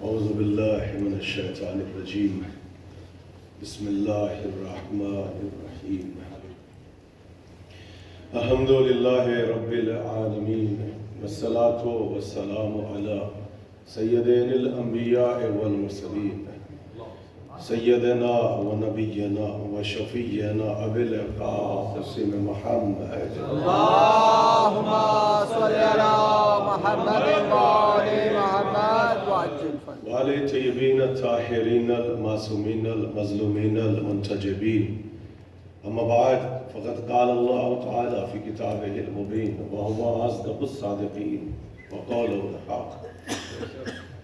أعوذ بالله من الشيطان الرجيم بسم الله الرحمن الرحيم الحمد لله رب العالمين والصلاة والسلام على سيدنا الأنبياء والمرسلين سيدنا ونبينا وشفينا أبي القاسم محمد اللهم صل على محمد وآل محمد وعجل وآل الطيبين الطاهرين المعصومين المظلومين المنتجبين أما بعد فقد قال الله تعالى في كتابه المبين وهو أصدق الصادقين وقوله الحق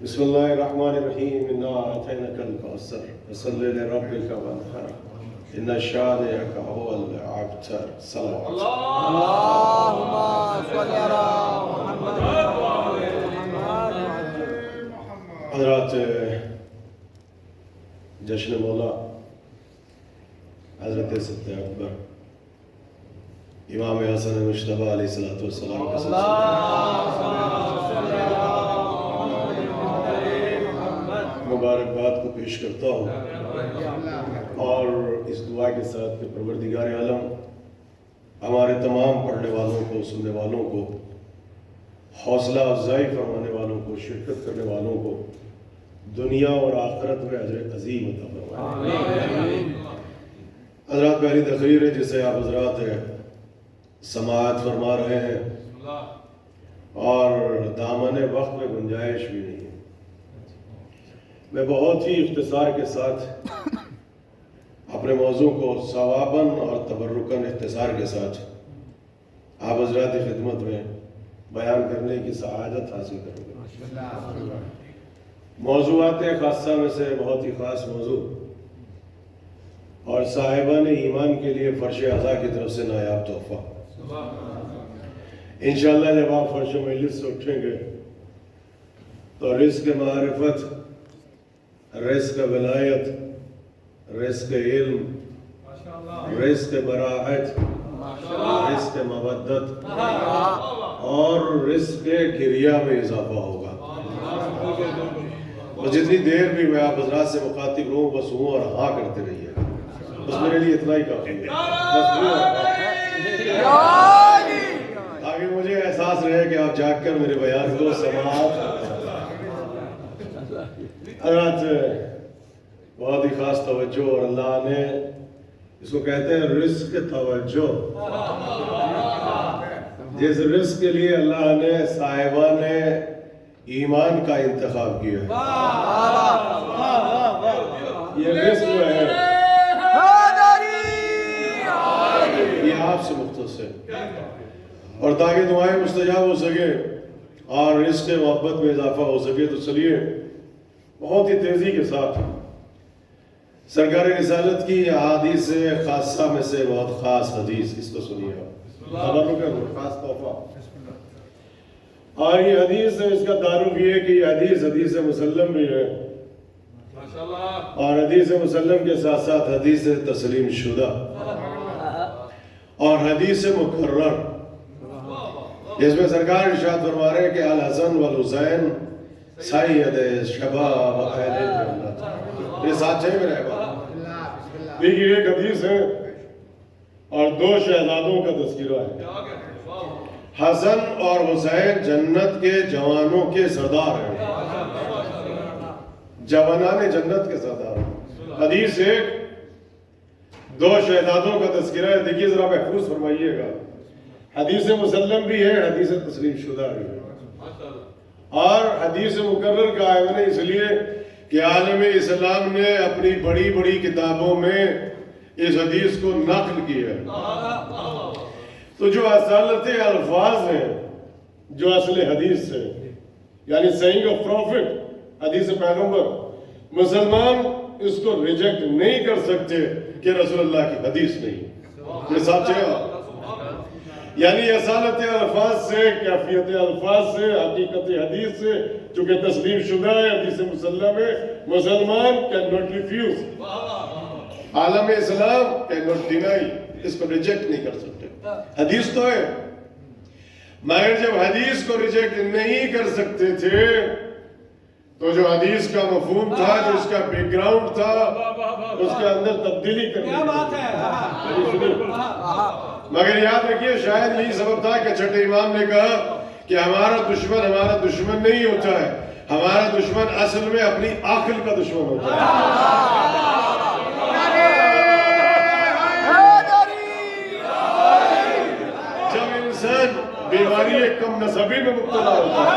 بسم الله الرحمن الرحيم إنا أعطيناك الكوثر فصل لربك وانحر إن شانئك هو الأبتر صلوات اللهم صل على محمد وآل محمد وعجل حضرات جشن مولا حضرت ست اکبر امام حسن مجتبی علیہ السلام کا سلسلہ مبارکباد کو پیش کرتا ہوں اور اس دعا کے ساتھ کہ پروردگار عالم ہمارے تمام پڑھنے والوں کو سننے والوں کو حوصلہ افزائی فرمانے والوں کو شرکت کرنے والوں کو دنیا اور آخرت میں اجر عظیم عطا فرمائے حضرات پہلی تقریر ہے جسے آپ حضرات سماعت فرما رہے ہیں اور دامن وقت میں گنجائش بھی نہیں ہے میں بہت ہی اختصار کے ساتھ اپنے موضوع کو ثواباً اور تبرکاً اختصار کے ساتھ آپ حضرات کی خدمت میں بیان کرنے کی سعادت حاصل کروں گا موضوعات خاصہ میں سے بہت ہی خاص موضوع اور صاحبان ایمان کے لیے فرش عزا کی طرف سے نایاب تحفہ انشاءاللہ جب آپ فرش مجلس سے اٹھیں گے تو رزق معرفت رزق ولایت رزق علم رزق براعت رزق مودت اور رزق کریا میں اضافہ ہوگا اور جتنی دیر بھی میں آپ حضرات سے مخاطب رہوں بس ہوں اور ہاں کرتے رہیے بس میرے لیے اتنا ہی کافی ہے تاکہ مجھے احساس رہے کہ آپ جاگ کر میرے بیان کو سماعت حضرات بہت ہی خاص توجہ اور اللہ نے اس کو کہتے ہیں رزق توجہ جس رزق کے لیے اللہ نے صاحبان ایمان کا انتخاب کیا ہے یہ رزق جو ہے یہ آپ سے مختص ہے اور تاکہ دعائیں مستجاب ہو سکے اور رزق محبت میں اضافہ ہو سکے تو چلیے بہت ہی تیزی کے ساتھ سرکار رسالت کی احادیث خاصہ میں سے بہت خاص حدیث اس کو سنیے خاص تحفہ اور یہ حدیث اس کا تعارف یہ ہے کہ یہ حدیث مسلم بھی ہے اور حدیث مسلم کے ساتھ ساتھ حدیث تسلیم شدہ اور حدیث مکرر جس میں سرکار ارشاد فرما رہے ہیں کہ الحسن والحسین سید شباب اہل جنت یہ ساتھ چاہیے میرے بات دیکھیے ایک حدیث ہے اور دو شہزادوں کا تذکرہ ہے حسن اور حسین جنت کے جوانوں کے سردار ہیں جوانان جنت کے سردار حدیث ایک دو شہزادوں کا تذکرہ ہے دیکھیے ذرا محفوظ فرمائیے گا حدیث مسلم بھی ہے حدیث تسلیم شدہ بھی ہے اور حدیث مکرر کا ہے میں نے اس لیے کہ عالم اسلام نے اپنی بڑی بڑی کتابوں میں اس حدیث کو نقل کیا ہے تو جو اصالت الفاظ ہیں جو اصل حدیث ہے یعنی سیئنگ آف پروفٹ حدیث پیغمبر مسلمان اس کو ریجیکٹ نہیں کر سکتے کہ رسول اللہ کی حدیث نہیں یہ ساتھ چاہیے یعنی اصالت الفاظ سے کیفیت الفاظ سے حقیقت حدیث سے چونکہ تسلیم شدہ ہے حدیث مسلم ہے مسلمان can not refuse Alam Islam can not deny اس کو ریجیکٹ نہیں کر سکتے حدیث تو ہے مگر جب حدیث کو ریجیکٹ نہیں کر سکتے تھے تو جو حدیث کا مفہوم تھا، جو اس کا بیک گراؤنڈ تھا، اس کے اندر تبدیلی کرنی کیا بات ہے. مگر یاد رکھیے شاید یہی سبب تھا کہ چھٹے امام نے کہا کہ ہمارا دشمن نہیں ہوتا ہے، ہمارا دشمن اصل میں اپنی عقل کا دشمن ہوتا ہے. جب انسان بیماری کم نسبی میں مبتلا ہوتا ہے،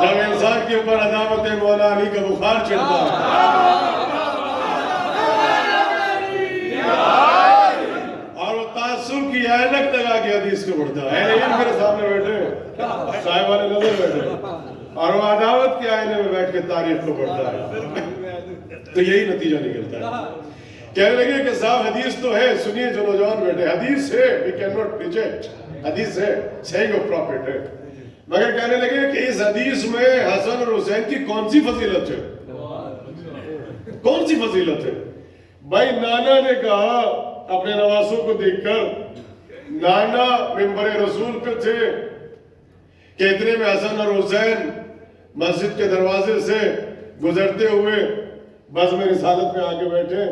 جب انسان کے اوپر عداوت مولا علی کا بخار چڑھتا ہے، اور وہ تعصب کی اینک لگا کے حدیث کو پڑھتا ہے، اہل علم میرے سامنے بیٹھے، صاحب والے نظر بیٹھے، اور وہ عداوت کے آئینے میں بیٹھ کے تاریخ کو پڑھتا ہے، تو یہی نتیجہ نکلتا ہے. کہنے لگے کہ صاحب حدیث تو ہے، سنیے جو نوجوان بیٹھے، حدیث ہے، we cannot reject، حدیث ہے، saying of prophet ہے، مگر کہنے لگے کہ اس حدیث میں حسن اور حسین کی کون سی فضیلت ہے؟ کون سی فضیلت ہے؟ بھائی نانا نے کہا اپنے نواسوں کو دیکھ کر، نانا ممبر رسول پہ تھے کہ اتنے میں حسن اور حسین مسجد کے دروازے سے گزرتے ہوئے بس میں رسالت میں آ کے بیٹھے.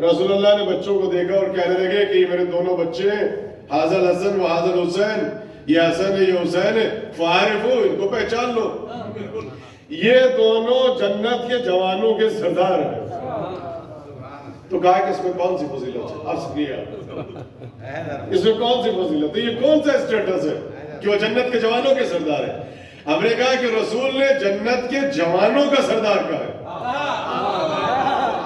رسول اللہ نے بچوں کو دیکھا اور کہنے لگے کہ یہ میرے دونوں بچے ہیں، حاضر حسن و حاضر حسین، یہ حسن ہے یہ حسین ہے، فعارفو، ان کو پہچان لو، یہ دونوں جنت کے جوانوں کے سردار ہیں. تو کہا کہ اس میں کون سی فضیلت ہے؟ عرض کیا اس میں کون سی فضیلت ہے، یہ کون سا اسٹیٹس ہے کہ وہ جنت کے جوانوں کے سردار ہیں؟ ہم نے کہا کہ رسول نے جنت کے جوانوں کا سردار کہا ہے،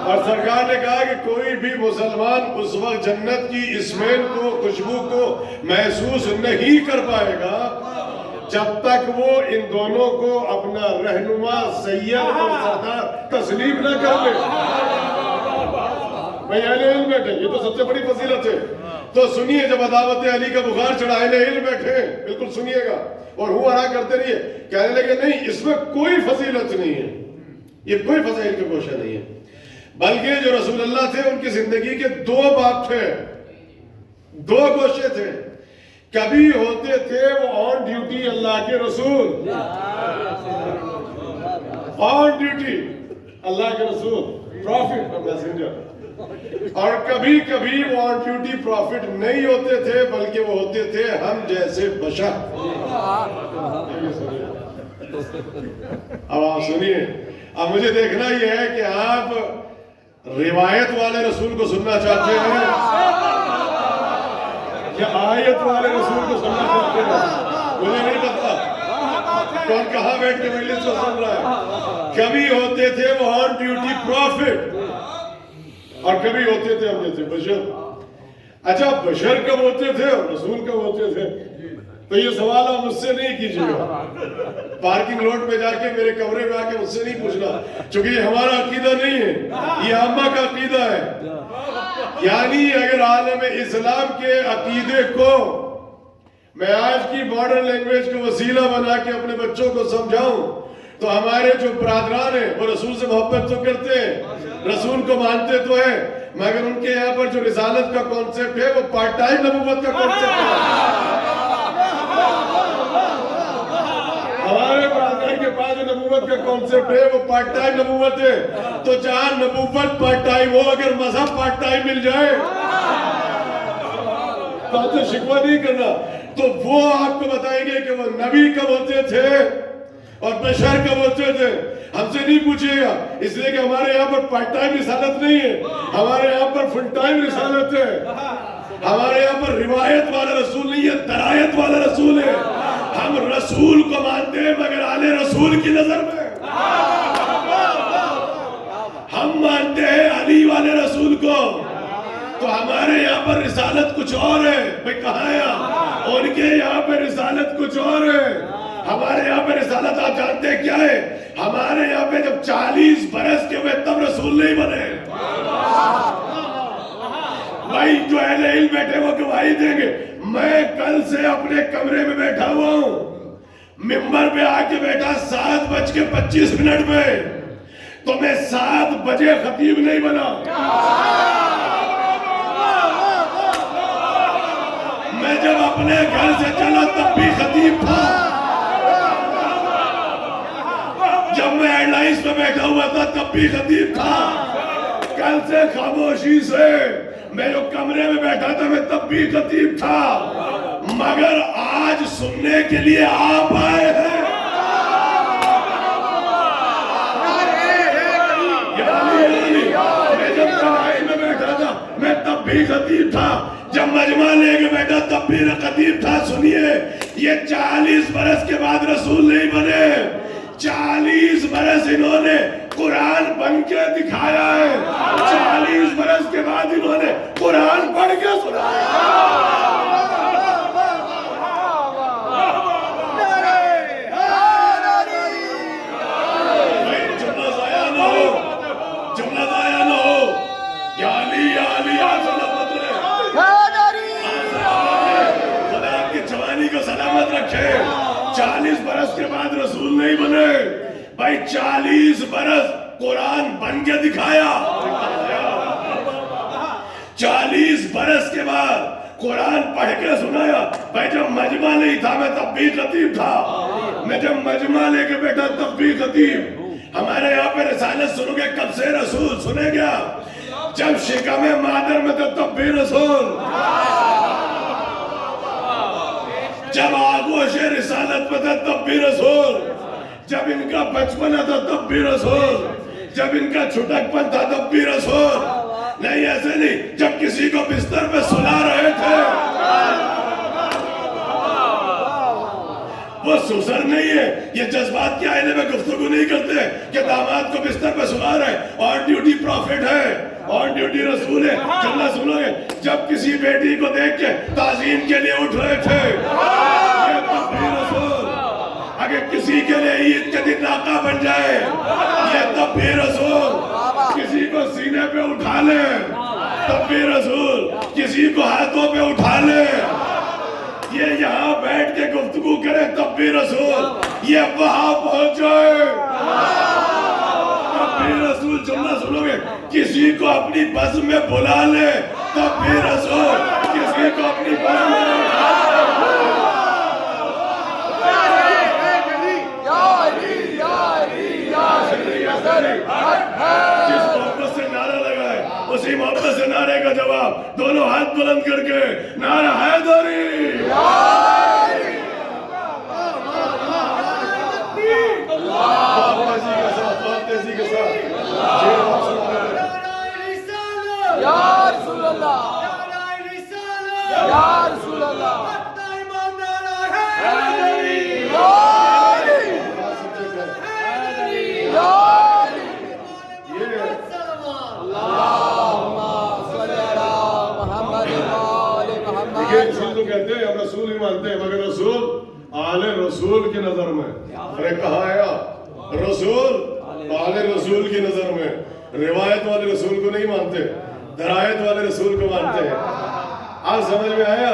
اور سرکار نے کہا کہ کوئی بھی مسلمان اس وقت جنت کی اسمیل کو، خوشبو کو محسوس نہیں کر پائے گا جب تک وہ ان دونوں کو اپنا رہنما، سید اور سردار تسلیم نہ کر لے. بھئی اہل علم بیٹھے، یہ تو سب سے بڑی فضیلت ہے. تو سنیے، جب عداوت علی کا بخار چڑھا، اہل علم بیٹھے، بالکل سنیے گا اور ہوں ہرا کرتے رہیے. کہنے لگے نہیں، اس میں کوئی فضیلت نہیں ہے، یہ کوئی فضائل کا گوشہ نہیں ہے، بلکہ جو رسول اللہ تھے ان کی زندگی کے دو باب تھے، دو گوشے تھے. کبھی ہوتے تھے وہ آن ڈیوٹی اللہ کے رسول، آن ڈیوٹی اللہ کے رسول، پروفٹ اور میسنجر. اور کبھی کبھی وہ آن ڈیوٹی پروفٹ نہیں ہوتے تھے، بلکہ وہ ہوتے تھے ہم جیسے بشر. اب آپ سنیے، اب مجھے دیکھنا یہ ہے کہ آپ روایت والے رسول کو سننا چاہتے ہیں یا آیت والے رسول کو سننا چاہتے ہیں؟ مجھے نہیں پتا کون کہاں بیٹھ کے مجلس کو سن رہا ہے. کبھی ہوتے تھے وہ آن ڈیوٹی پروفٹ اور کبھی ہوتے تھے ہم جیسے بشر. اچھا، بشر کب ہوتے تھے اور رسول کب ہوتے تھے؟ تو یہ سوال آپ مجھ سے نہیں کیجئے گا، پارکنگ لوٹ پہ جا کے میرے کمرے میں آ کے مجھ سے نہیں پوچھنا، چونکہ یہ ہمارا عقیدہ نہیں ہے، یہ عامہ کا عقیدہ ہے. یعنی اگر عالم اسلام کے عقیدے کو میں آج کی ماڈرن لینگویج کو وسیلہ بنا کے اپنے بچوں کو سمجھاؤں تو ہمارے جو برادران ہیں وہ رسول سے محبت تو کرتے ہیں، رسول کو مانتے تو ہیں، مگر ان کے یہاں پر جو رسالت کا کانسیپٹ ہے وہ پارٹ ٹائم نبوت کا کانسیپٹ ہے. ہمارے برادران کے پاس جو نبوت کا کانسیپٹ ہے وہ پارٹ ٹائم نبوت ہے. تو جہاں نبوت پارٹ ٹائم ہو، اگر مذہب پارٹ ٹائم مل جائے تو آپ سے شکوہ نہیں کرنا. تو وہ آپ کو بتائیں گے کہ وہ نبی کب ہوتے تھے اور بشر کب ہوتے تھے. ہم سے نہیں پوچھئے گا، اس لیے کہ ہمارے یہاں پر پارٹ ٹائم رسالت نہیں ہے، ہمارے یہاں پر فل ٹائم رسالت ہے. ہمارے یہاں پر روایت والا رسول نہیں ہے، درایت والا رسول ہے. ہم رسول کو مانتے ہیں مگر آل رسول کی نظر میں. ہم مانتے ہیں علی والے رسول کو. تو ہمارے یہاں پر رسالت کچھ اور ہے. بھئی کہاں ہے آپ؟ ان کے یہاں پر رسالت کچھ اور ہے. ہمارے یہاں پر رسالت آپ جانتے ہیں کیا ہے؟ ہمارے یہاں پہ جب 40 برس کے ہوئے تب رسول نہیں بنے. بھائی جو اہل علم بیٹھے وہ گواہی دیں گے. میں کل سے اپنے کمرے میں بیٹھا ہوا ہوں، ممبر پہ آ کے بیٹھا 7:25 میں، تو میں 7 بجے خطیب نہیں بنا. میں جب اپنے گھر سے چلا تب بھی خطیب تھا. سے بیٹھا ہوا تھا تب بھی خطیب تھا. کل سے خاموشی سے میں جو کمرے میں بیٹھا تھا میں تب بھی خطیب تھا, مگر آج سننے کے لیے آپ آئے ہیں. میں جب تنہائی میں بیٹھا تھا میں تب بھی خطیب تھا, جب مجمع لے کے بیٹھا تب بھی خطیب تھا. سنیے, یہ 40 برس کے بعد رسول نہیں بنے, 40 برس انہوں نے قرآن بن کے دکھایا ہے, 40 برس کے بعد انہوں نے قرآن پڑھ کے سنایا. جملہ ضائع نہ ہو, جملہ ضائع نہ ہو. یا علی یا علی یا سلامت رہے, خدا آپ کی جوانی کو سلامت رکھے. 40 برس کے بعد رسول نہیں بنے بھائی, 40 برس قرآن بن کے دکھایا. 40 برس کے بعد قرآن پڑھ کے سنایا. بھائی جب مجمع نہیں تھا میں تب بھی خطیب تھا, میں جب مجمع لے کے بیٹھا تب بھی خطیب. ہمارے یہاں پہ رسالت سنو گے کب سے رسول سنے گیا, جب شکم مادر میں تھا تب بھی رسول, جب آغوش رسالت میں تھا تب بھی رسول, جب ان کا بچپنا تھا تب بھی رسول, جب ان کا چھٹکپن تھا تب بھی رسول. نہیں ایسے نہیں, جب کسی کو بستر پہ سلا رہے تھے وہ سسر نہیں ہے, یہ جذبات کے آئینے میں گفتگو نہیں کرتے کہ داماد کو بستر پہ سلا رہے, اور ڈیوٹی پروفٹ ہے, اور ڈیوٹی رسول ہے. جملہ سنو گے, جب کسی بیٹی کو دیکھ کے تعظیم کے لیے اٹھ رہے تھے یہ تب بھی رسول, اگر کسی کے لیے عید کے دن ناقہ بن جائے یہ تب بھی رسول, کسی کو سینے پہ اٹھا لے تب بھی رسول, کسی کو ہاتھوں پہ اٹھا لے, یہ یہاں بیٹھ کے گفتگو کرے تب بھی رسول, یہ وہاں پہنچ جائے تب بھی رسول. جملہ سنو گے, کسی کو اپنی بزم میں بلا لے تب بھی رسول, کسی کو اپنی بزم میں اٹھا لے. جس محبت سے نعرہ لگا ہے اسی محبت سے نعرے کا جواب, دونوں ہاتھ بلند کر کے نعرہ حیدری. بہت تیزی کے ساتھ یا رسول اللہ, یا رسول اللہ, کہتے ہیں ہم رسول ہی مانتے ہیں, مگر رسول آل رسول کی نظر میں. ارے کہاں آیا رسول آل رسول کی نظر میں, روایت والے رسول کو نہیں مانتے, درایت والے رسول کو مانتے ہیں. آپ سمجھ میں آیا,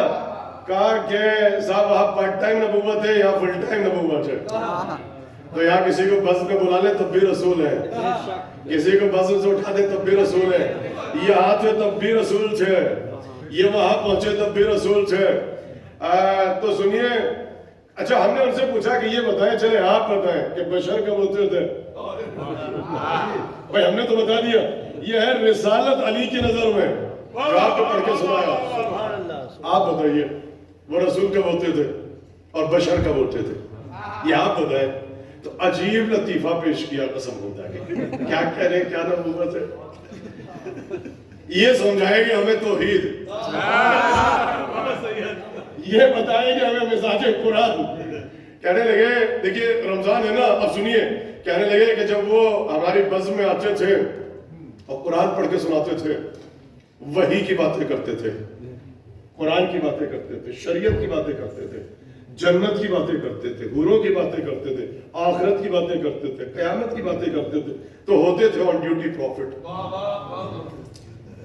کہا کہ صاحب آپ پارٹ ٹائم نبوت ہے یا فل ٹائم نبوت ہے, تو یہاں کسی کو بس میں بلا لے تب بھی رسول ہے, کسی کو بس سے اٹھا دے تب بھی رسول ہے, یہ ہاتھ میں تب بھی رسول تھے, یہ وہاں پہنچے تب بھی رسول تھے. تو سنیے, اچھا ہم نے ان سے پوچھا کہ یہ بتائیں, چلے آپ بتائیں کہ بشر کب ہوتے تھے. بھائی ہم نے تو بتا دیا, یہ ہے رسالت علی کی نظر میں, جو آپ کو پڑھ کے سنایا. آپ بتائیے وہ رسول کب ہوتے تھے اور بشر کب ہوتے تھے, یہ آپ بتائیں. تو عجیب لطیفہ پیش کیا, قسم خدا کی, کیا کہہ رہے ہیں, کیا نبوت ہے, یہ سمجھائے گے ہمیں توحید, یہ بتائے گے ہمیں مزاج قرآن. کہنے لگے, دیکھیے رمضان ہے نا, اب سنیے, کہنے لگے کہ جب وہ ہماری بزم میں آتے تھے اور قرآن پڑھ کے سناتے تھے, وحی کی باتیں کرتے تھے, قرآن کی باتیں کرتے تھے, شریعت کی باتیں کرتے تھے, جنت کی باتیں کرتے تھے, حوروں کی باتیں کرتے تھے, آخرت کی باتیں کرتے تھے, قیامت کی باتیں کرتے تھے, تو ہوتے تھے آن ڈیوٹی پروفٹ.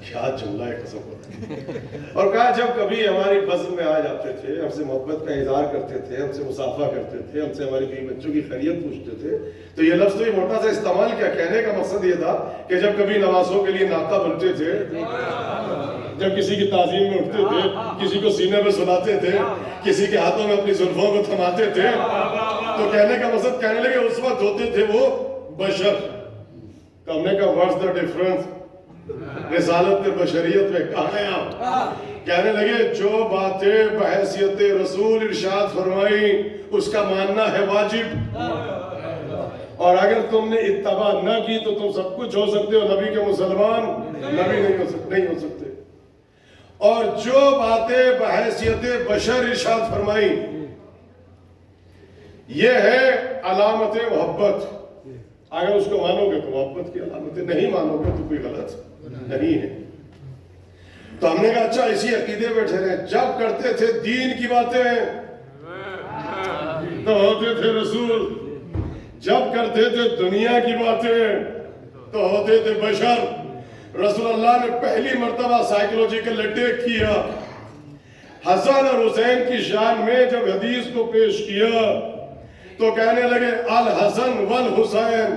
کیا جملہ ہے, قسم خدا. اور کہا جب کبھی ہماری بزم میں آ جاتے تھے, ہم سے محبت کا اظہار کرتے تھے, ہم سے مصافحہ کرتے تھے, ہم سے ہماری بیوی بچوں کی خیریت پوچھتے تھے, تو یہ لفظ تو یہ موٹا سا استعمال کیا, کہنے کا مقصد یہ تھا کہ جب کبھی نوازوں کے لیے ناقہ بنتے تھے, جب کسی کی تعظیم میں اٹھتے تھے, کسی کو سینے پہ سلاتے تھے, کسی کے ہاتھوں میں اپنی زلفوں کو تھماتے تھے, تو کہنے کا مقصد, کہنے لگے اس وقت ہوتے تھے وہ بشر, تو ہم نے کہا واٹس دا ڈفرنس رسالت بشریت میں؟ کہاں ہیں آپ؟ کہنے لگے جو باتیں بحیثیت رسول ارشاد فرمائی اس کا ماننا ہے واجب، اور اگر تم نے اتباع نہ کی تو تم سب کچھ ہو سکتے ہو، نبی کے مسلمان نبی نہیں ہو سکتے۔ اور جو باتیں بحیثیت بشر ارشاد فرمائی یہ ہے علامت محبت، اگر اس کو مانو گے تو محبت کی علامت، نہیں مانو گے تو کوئی غلط نہیں ہے۔ تو ہم نے کہا اچھا اسی عقیدے میں ٹھہرے، جب کرتے تھے دین کی باتیں تو ہوتے تھے رسول، جب کرتے تھے دنیا کی باتیں تو ہوتے تھے بشر۔ رسول اللہ نے پہلی مرتبہ سائیکولوجیکل اٹیک کیا حسن اور حسین کی شان میں، جب حدیث کو پیش کیا تو کہنے لگے الحسن والحسین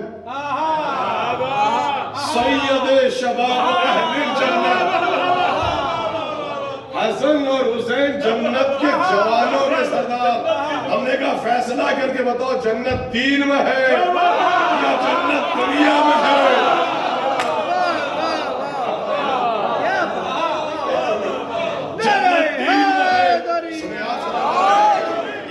سید شباب اہل الجنت، حسن اور حسین جنت کے جوانوں کے سردار۔ ہم نے کہا فیصلہ کر کے بتاؤ جنت دین میں ہے یا جنت دنیا میں ہے؟ جنت دین میں ہے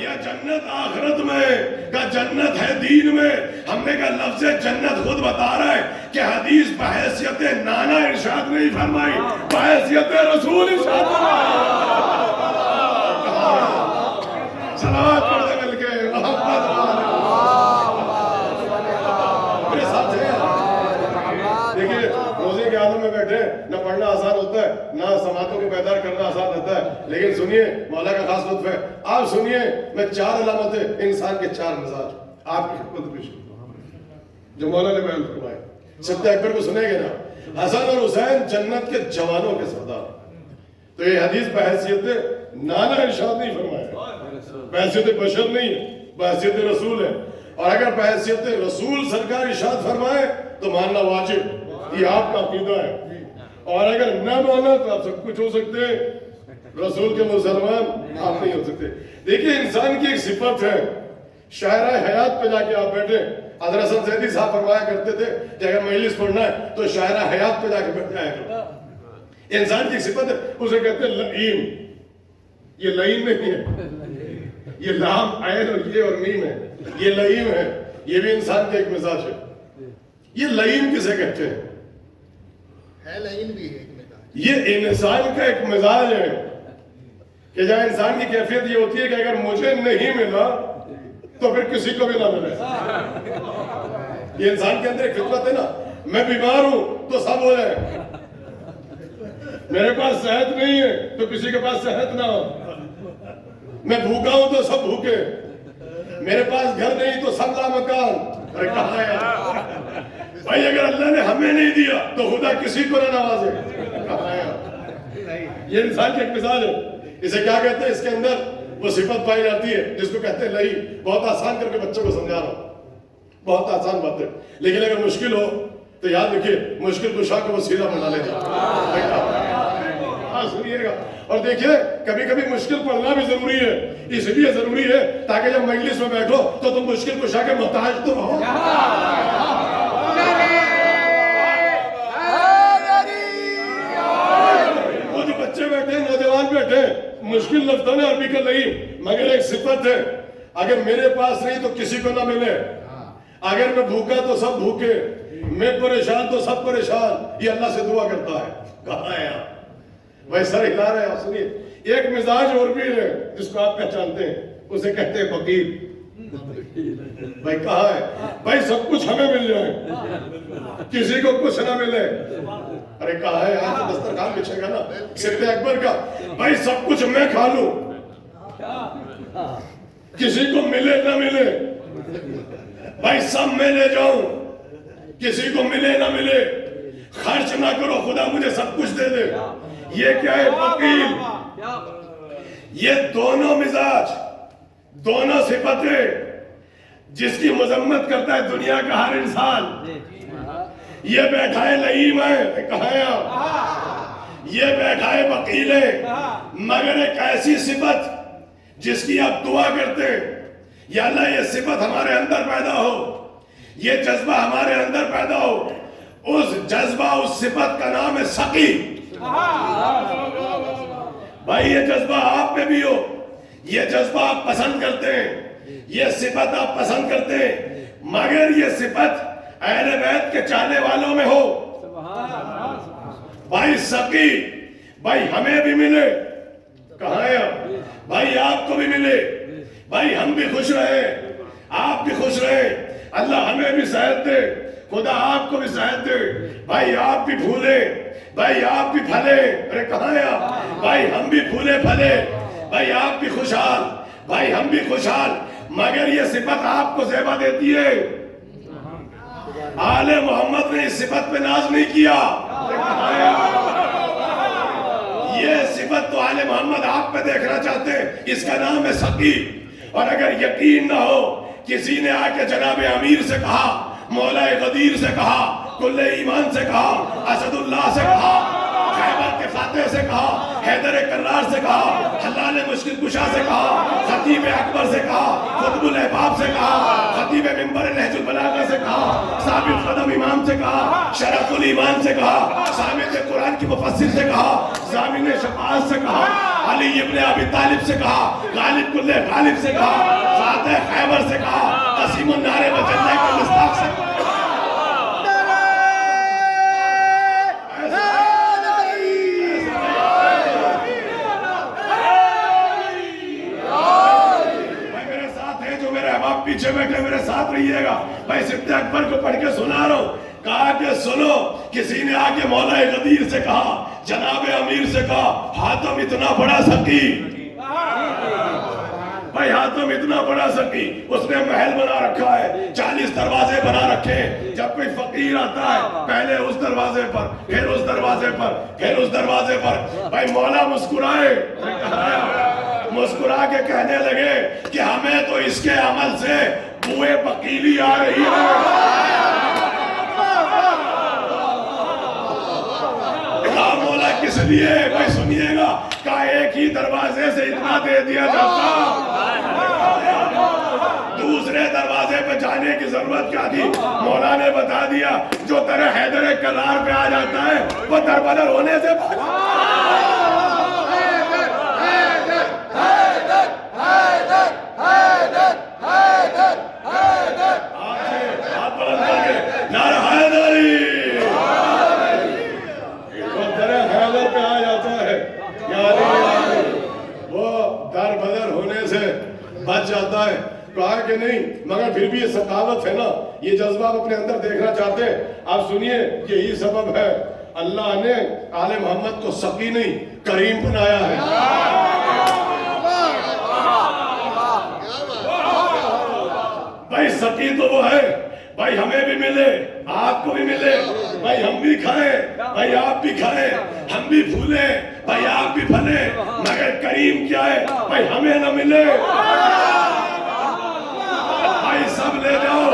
یا جنت آخرت میں؟ کہ جنت ہے دین میں۔ ہم نے کہا لفظ جنت خود بتا رہا ہے کہ حدیث بحیثیت نانا ارشاد نہیں فرمائی، بحیثیت رسول ارشاد فرمائی۔ صلوات پڑھ دے مل کے محمد میرے ساتھ ہیں۔ دیکھیے روزے کے عالم میں بیٹھے، نہ پڑھنا آسان ہوتا ہے نہ سماعتوں کو بیدار کرنا آسان ہوتا ہے، لیکن سنیے مولا کا خاص لطف ہے۔ آپ سنیے میں 4 علامتیں انسان کے 4 مزاج آپ کی خدمت پیش کرتا ہوں جو مولا نے بیان فرمائے۔ ستہ اکبر کو سنیں گے نا، حسن اور حسین جنت کے جوانوں کے سردار۔ تو یہ حدیث بحیثیت نانا ارشاد نہیں فرمایا، بحیثیت بشر نہیں ہے، بحیثیت رسول ہے۔ اور اگر بحیثیت رسول سرکار ارشاد فرمائے تو ماننا واجب، یہ آپ کا عقیدہ ہے۔ اور اگر نہ مانا تو آپ سب کچھ ہو سکتے ہیں، رسول کے مسلمان آپ نہیں ہو سکتے۔ دیکھیے انسان کی ایک صفت ہے، شاعرہ حیات پہ جا کے آپ بیٹھے، حضرت حسن زیدی صاحب فرمایا کرتے تھے کہ اگر مجلس پڑھنا ہے تو شاعرہ حیات پہ جا کے بیٹھ جایا کرو۔ انسان کی صفت ہے، اسے کہتے ہیں لئیم۔ یہ لئیم نہیں ہے، یہ لام عین اور یہ اور میم ہے، یہ لئیم ہے۔ یہ بھی انسان کا ایک مزاج ہے۔ یہ لئیم کسے کہتے ہیں؟ لئیم بھی ہے ایک مزاج، یہ انسان کا ایک مزاج ہے کہ جہاں انسان کی کیفیت یہ ہوتی ہے کہ اگر مجھے نہیں ملا تو پھر کسی کو بھی نہ ملے۔ یہ انسان کے اندر ایک فطرت ہے نا، میں بیمار ہوں تو سب ہو جائے، میرے پاس صحت نہیں ہے تو کسی کے پاس صحت نہ ہو، میں بھوکا ہوں تو سب بھوکے، میرے پاس گھر نہیں تو سب لامکان۔ ارے کہاں ہے بھائی؟ اگر اللہ نے ہمیں نہیں دیا تو خدا کسی کو نہ نوازے۔ کہاں ہے؟ یہ انسان کی ایک مثال ہے۔ اسے کیا کہتے ہیں؟ اس کے اندر وہ صفت پائی جاتی ہے جس کو کہتے ہیں لئی۔ بہت آسان کر کے بچوں کو سمجھا رہا ہوں، بہت آسان بات ہے، لیکن اگر مشکل ہو تو یاد رکھیے مشکل کشا کو وسیلہ بنا لینا۔ ہاں سنیے گا، اور دیکھیے کبھی کبھی مشکل پڑھنا بھی ضروری ہے، اس لیے ضروری ہے تاکہ جب مجلس میں بیٹھو تو تم مشکل کشا کے محتاج تو رہو۔ وہ جو بچے بیٹھے، نوجوان بیٹھے، مشکل لفظ ہے عربی کا نہیں، مگر ایک صفت ہے، اگر میرے پاس نہیں تو کسی کو نہ ملے، اگر میں بھوکا تو سب بھوکے، میں پریشان تو سب پریشان۔ یہ اللہ سے دعا کرتا ہے۔ کہاں ہے آپ؟ بھائی سر ہلا رہے ہیں آپ، سنیے ایک مزاج اور بھی ہے جس کو آپ پہچانتے ہیں، اسے کہتے ہیں فقیر۔ بھائی کہاں ہے؟ بھائی سب کچھ ہمیں مل جائے، کسی کو کچھ نہ ملے۔ ارے کہاں ہے؟ آج تو دسترخوان بچھے گا نا ستہ اکبر کا، بھائی سب کچھ میں کھا لوں، کسی کو ملے نہ ملے، بھائی سب میں لے جاؤں، کسی کو ملے نہ ملے، خرچ نہ کرو، خدا مجھے سب کچھ دے دے۔ یہ کیا ہے؟ وکیل۔ یہ دونوں مزاج، دونوں صفتیں جس کی مذمت کرتا ہے دنیا کا ہر انسان۔ یہ بیٹھا ہے لئیم ہے، کہاں ہے آپ؟ یہ بیٹھا ہے وکیل ہے، مگر ایک ایسی صفت جس کی آپ دعا کرتے ہیں یا اللہ یہ صفت ہمارے اندر پیدا ہو، یہ جذبہ ہمارے اندر پیدا ہو، اس جذبہ اس صفت کا نام ہے سقی. بھائی یہ جذبہ آپ میں بھی ہو, یہ جذبہ آپ پسند کرتے ہیں, یہ صفت آپ پسند کرتے ہیں, مگر یہ صفت اہل بیت کے چاہنے والوں میں ہو. بھائی سقی, بھائی ہمیں بھی ملے, کہاں ہے آپ بھائی, آپ کو بھی ملے, بھائی ہم بھی خوش رہے, آپ بھی خوش رہے, اللہ ہمیں بھی صحت دے, خدا آپ کو بھی صحت دے, بھائی آپ بھی پھولے, بھائی آپ بھی پھلے. ارے کہاں ہے آپ بھائی, ہم بھی پھولے پھلے, بھائی آپ بھی خوشحال, بھائی ہم بھی خوشحال, مگر یہ صفت آپ کو زیبا دیتی ہے. آل محمد نے اس صفت پہ ناز نہیں کیا. یہ صفت تو آل محمد آپ پہ دیکھنا چاہتے ہیں, اس کا نام ہے سقی. اور اگر یقین نہ ہو, کسی نے آ کے جناب امیر سے کہا, مولا غدیر سے کہا, کل ایمان سے کہا, اسد اللہ سے کہا, خیبر کے فاتح سے کہا, حیدر کرار سے کہا, حلال مشکل کشا سے کہا, خطیب اکبر سے کہا, قطب الاحباب سے کہا, خطیب منبر نہج البلاغہ سے کہا, ثابت قدم امام سے کہا, شرف الایمان سے کہا, ثابت قرآن کی مفسر سے کہا, ضامن شفاعت سے کہا, علی ابن ابی طالب سے کہا, غالب کل غالب سے کہا, فاتح خیبر سے کہا, قسیم النار و جنہ کے مصداق سے کہا. پیچھے بیٹھے میرے ساتھ رہیے گا. میں صدیق اکبر کو پڑھ کے سنا رہا ہوں. کہا کہ سنو, کسی نے آ کے مولا غدیر سے کہا, جناب امیر سے کہا, حاتم اتنا بڑا سقی, بھائی حاتم اتنا بڑا سقی, اس نے محل بنا رکھا ہے, 40 دروازے بنا رکھے ہیں. جب کوئی فقیر آتا ہے, پہلے اس دروازے پر, پھر اس دروازے پر, پھر اس دروازے پر. بھائی مولا مسکرائے, مسکرا کے کہنے لگے کہ ہمیں تو اس کے عمل سے بوئے بقیلی آ رہی ہے. کہا مولا کس لیے؟ بھائی سنیے گا. کہا ایک ہی دروازے سے اتنا دے دیا جاتا, دوسرے دروازے پہ جانے کی ضرورت کیا تھی؟ مولا نے بتا دیا, جو طرح حیدر کرار پہ آ جاتا ہے وہ دربدر ہونے سے بچ جاتا ہے. کہا کہ نہیں, مگر پھر بھی یہ سخاوت ہے نا, یہ جذبہ آپ اپنے اندر دیکھنا چاہتے ہیں. آپ سنیے, یہی سبب ہے اللہ نے آل محمد کو سقی نہیں کریم بنایا ہے. بھائی سقی تو وہ ہے, بھائی ہمیں بھی ملے, آپ کو بھی ملے, بھائی ہم بھی کھائیں, بھائی آپ بھی کھائیں, ہم بھی پھولے, بھائی آپ بھی پھلے, مگر کریم کیا ہے؟ بھائی ہمیں نہ ملے, بھائی سب لے جاؤ,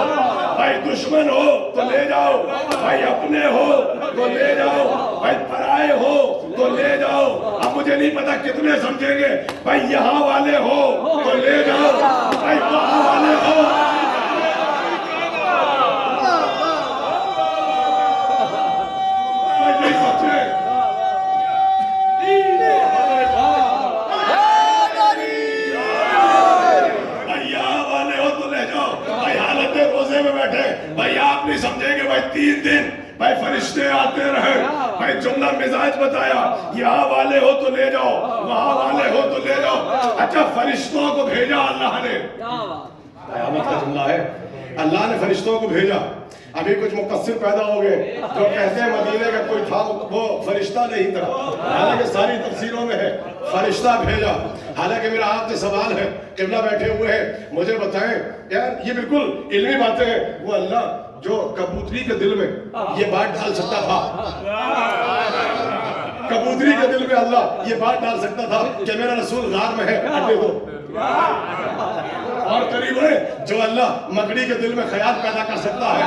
بھائی دشمن ہو تو لے جاؤ, بھائی اپنے ہو تو لے جاؤ, بھائی پرائے ہو تو لے جاؤ. اب مجھے نہیں پتا کتنے سمجھیں گے. بھائی یہاں والے ہو تو لے جاؤ, بھائی وہاں والے ہو. بھائی آپ نہیں سمجھیں گے, بھائی 3 دن بھائی فرشتے آتے رہے, بھائی جملہ مزاج بتایا, یہاں والے ہو تو لے جاؤ, وہاں والے ہو تو لے جاؤ. اچھا فرشتوں کو بھیجا اللہ نے, قیامت کا جملہ ہے, اللہ نے فرشتوں کو بھیجا. ابھی کچھ مقصر پیدا ہو گئے جو کہتے ہیں مدینے کا کوئی تھا, وہ فرشتہ نہیں تھا, حالانکہ ساری تفسیروں میں ہے فرشتہ بھیجا. حالانکہ میرا آپ سے سوال ہے, قبلہ بیٹھے ہوئے ہیں, مجھے بتائیں یار, یہ بالکل علمی باتیں ہیں, وہ اللہ جو کبوتری کے دل میں یہ بات ڈال سکتا تھا, کبوتری کے دل میں اللہ یہ بات ڈال سکتا تھا کہ میرا رسول غار میں ہے, اڈے دو, اور قریب ہے جو اللہ مکڑی کے دل میں خیال پیدا کر سکتا ہے,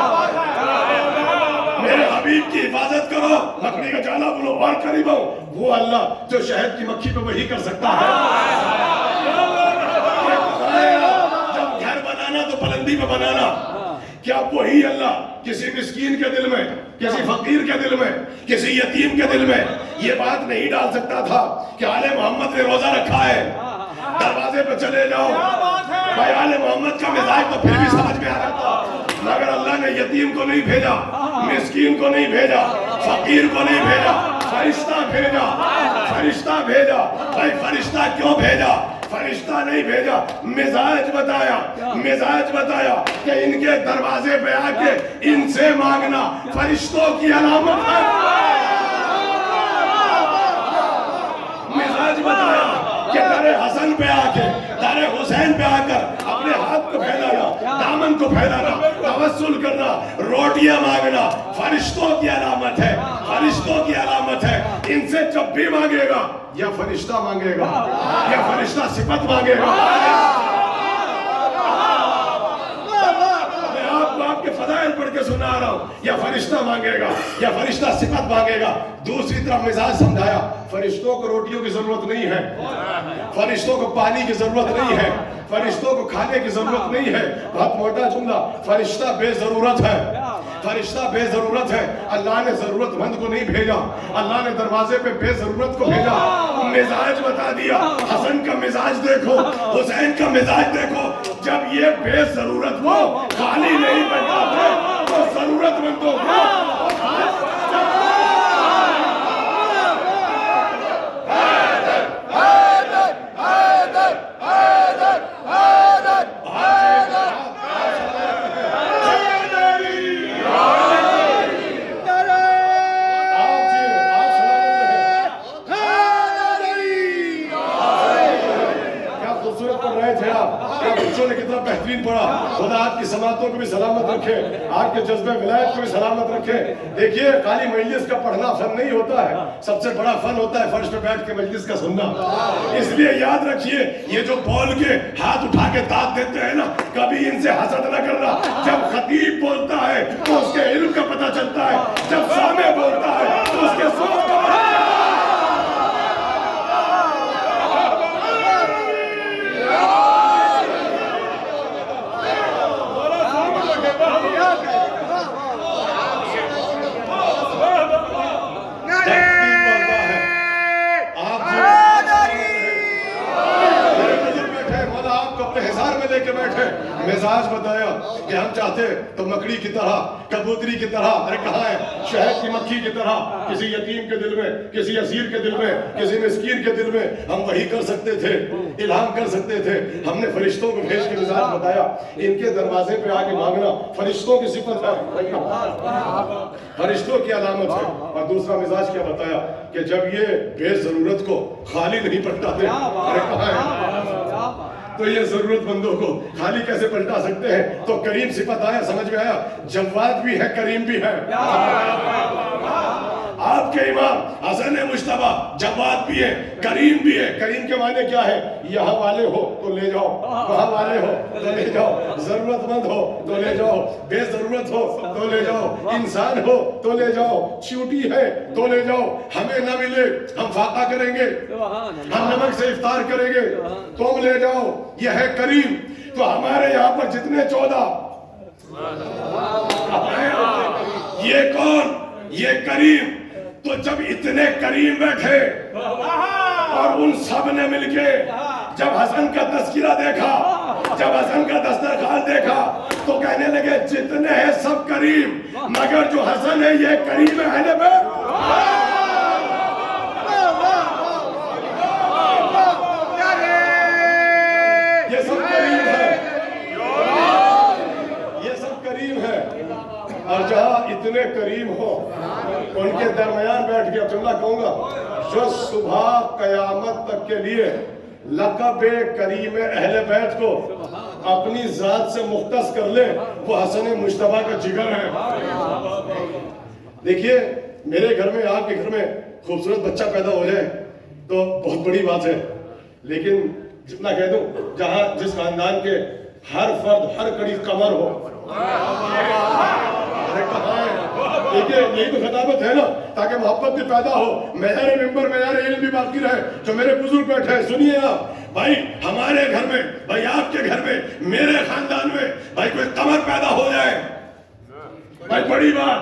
میرے حبیب کی حفاظت کرو, مکڑی کا جالا بولو, اور قریب ہو وہ اللہ جو شہد کی مکھی پہ وہی کر سکتا ہے. جب گھر بنانا تو بلندی پہ بنانا, کیا وہی اللہ کسی مسکین کے دل میں، کسی فقیر کے دل میں، کسی یتیم کے دل میں یہ بات نہیں ڈال سکتا تھا کہ آل محمد نے روزہ رکھا ہے، دروازے پہ چلے جاؤ؟ بھائی آل محمد کا مزاج تو پھر بھی سمجھ میں آ رہا، مگر اللہ نے یتیم کو نہیں بھیجا، مسکین کو نہیں بھیجا، فقیر کو نہیں بھیجا، فرشتہ بھیجا، فرشتہ بھیجا۔ بھائی فرشتہ کیوں بھیجا؟ فرشتہ نہیں بھیجا، مزاج بتایا، مزاج بتایا کہ ان کے دروازے پہ آ کے ان سے مانگنا فرشتوں کی علامت ہے۔ مزاج بتایا کہ در حسن پہ آ کے، در حسین پہ آ کر اپنے ہاتھ کو پھیلانا، دامن کو پھیلانا، توسل کرنا، روٹیاں مانگنا فرشتوں کی علامت ہے، فرشتوں کی علامت ہے۔ ان سے جب بھی مانگے گا یا فرشتہ مانگے گا یا فرشتہ صفت مانگے گا۔ میں آپ کو آپ کے فضائل پڑھ کے سنا رہا ہوں، یا فرشتہ مانگے گا یا فرشتہ صفت مانگے گا۔ دوسری طرف مزاج سمجھایا، فرشتوں کو روٹیوں کی ضرورت نہیں ہے، فرشتوں کو پانی کی ضرورت نہیں ہے، فرشتوں کو کھانے کی ضرورت نہیں ہے۔ بہت موٹا جملہ، فرشتہ بے ضرورت ہے، فرشتہ بے ضرورت ہے۔ اللہ نے ضرورت مند کو نہیں بھیجا، اللہ نے دروازے پہ بے ضرورت کو بھیجا۔ مزاج بتا دیا، حسن کا مزاج دیکھو، حسین کا مزاج دیکھو، جب یہ بے ضرورت وہ خالی نہیں بنتا تھے تو ضرورت مندوں کو بہترین پڑھا۔ خدا آپ کی سماعتوں کو بھی سلامت رکھے، آپ کے جذبہ ولایت کو بھی سلامت رکھے۔ دیکھیے خالی مجلس کا پڑھنا فن نہیں ہوتا ہے، سب سے بڑا فن ہوتا ہے فرش پہ بیٹھ کے مجلس کا سننا۔ اس لیے یاد رکھیے، یہ جو بول کے ہاتھ اٹھا کے داد دیتے ہیں نا، کبھی ان سے حسد نہ کرنا۔ جب خطیب بولتا ہے تو اس کے علم کا پتہ چلتا ہے، جب سامع بولتا ہے تو اس کے سوچ کا پتہ چلتا ہے۔ لے کے بیٹھے مزاج بتایا کہ ہم چاہتے تو مکڑی کی طرح، کبوتری کی طرح، ارے کہاں ہے، شہد کی مکھی کی طرح کسی یتیم کے دل میں، کسی اسیر کے دل میں، کسی مسکین کے دل میں ہم وہی کر سکتے تھے، الہام کر سکتے تھے۔ ہم نے فرشتوں کو بھیج کے مزاج بتایا، ان کے دروازے پہ آ کے مانگنا فرشتوں کی صفت ہے، فرشتوں کی علامت ہے۔ اور دوسرا مزاج کیا بتایا کہ جب یہ بے ضرورت کو خالی نہیں پلٹاتے، ارے کہاں ہے، تو یہ ضرورت مندوں کو خالی کیسے پلٹا سکتے ہیں؟ تو کریم صفت آیا، سمجھ میں آیا، جواد بھی ہے کریم بھی ہے۔ آپ کے امام حسن مجتبیٰ جواد بھی ہے کریم بھی ہے۔ کریم کے معنی کیا ہے؟ یہاں والے ہو تو لے جاؤ، وہاں والے ہو تو لے جاؤ، ضرورت مند ہو تو لے جاؤ، بے ضرورت ہو تو لے جاؤ، انسان ہو تو لے جاؤ، چیوٹی ہے تو لے جاؤ، ہمیں نہ ملے ہم فاقہ کریں گے، ہم نمک سے افطار کریں گے، تم لے جاؤ، یہ ہے کریم۔ تو ہمارے یہاں پر جتنے 14 یہ کون؟ یہ کریم۔ تو جب اتنے کریم بیٹھے اور ان سب نے مل کے جب حسن کا تذکرہ دیکھا، جب حسن کا دسترخوان دیکھا تو کہنے لگے جتنے ہیں سب کریم، مگر جو حسن ہے یہ کریم ہے اہل بیت۔ یہ سب کریم ہے، یہ سب کریم ہے۔ اور جہاں اتنے کریم ہو ان کے درمیان بیٹھ کے جملہ کہوں گا، جو صبح قیامت تک کے لیے لقب کریم اہل بیت کو اپنی ذات سے مختص کر لے، وہ حسن مجتبیٰ کا جگر ہے۔ دیکھیے میرے گھر میں، آپ کے گھر میں خوبصورت بچہ پیدا ہو جائے تو بہت بڑی بات ہے، لیکن جتنا کہہ دوں، جہاں جس خاندان کے ہر فرد ہر کڑی قمر ہو، دیکھیے یہی تو خطابت ہے نا، تاکہ محبت بھی پیدا ہو، معیار ممبر معیار علم بھی باقی رہے۔ جو میرے بزرگ بیٹھے ہیں سنیے آپ، بھائی ہمارے گھر میں، بھائی آپ کے گھر میں، میرے خاندان میں بھائی کوئی قمر پیدا ہو جائے، بھائی بڑی بات،